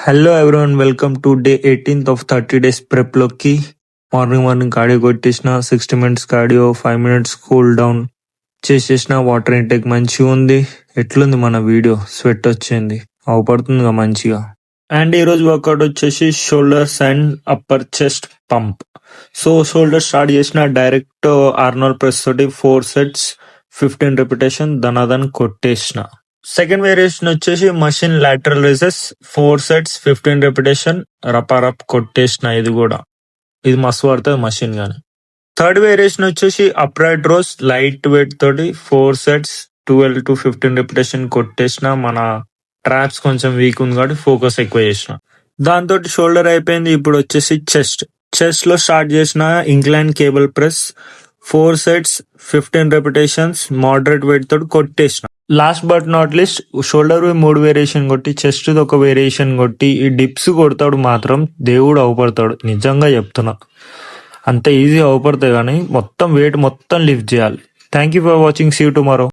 Hello everyone, welcome to day 18th of 30 days prep లోకి. Morning cardio కొట్టేసిన, 60 minutes cardio, 5 minutes cool down చేసేసిన. Water intake మంచిగా ఉంది. ఎట్లుంది మన వీడియో? స్వెట్ వచ్చింది, అవపడుతుందిగా మంచిగా. అండ్ ఈరోజు వర్కౌట్ వచ్చేసి shoulders and upper chest pump. So shoulder start చేసిన డైరెక్ట్ ఆర్నాల్డ్ ప్రెస్ తోటి 4 sets 15 repetition ధనాధన్ కొట్టేసిన. సెకండ్ వేరియేషన్ వచ్చేసి machine lateral raises 4 sets 15 repetition రపారప్ కొట్టేసిన. ఇది మస్తు పడుతుంది మషిన్ గాని. థర్డ్ వేరియేషన్ వచ్చేసి అప్రైట్ రోస్ లైట్ వెయిట్ తోటి 4 sets 12 to 15 repetition కొట్టేసిన. మన ట్రాప్స్ కొంచెం వీక్ ఉంది కాబట్టి ఫోకస్ ఎక్కువ చేసిన. దాంతో షోల్డర్ అయిపోయింది. ఇప్పుడు వచ్చేసి చెస్ట్ లో స్టార్ట్ చేసిన incline cable press 4 sets 15 repetitions moderate weight తోటి కొట్టేసిన. Last but not least shoulder 3 variation కొట్టి, చెస్ట్ ఒక వేరియేషన్ కొట్టి, ఈ డిప్స్ కొడతాడు మాత్రం దేవుడు అవపడతాడు. నిజంగా చెప్తున్నా, అంత ఈజీ అవపడతాయి కానీ మొత్తం వెయిట్ మొత్తం లిఫ్ట్ చేయాలి. Thank you for watching. See you tomorrow.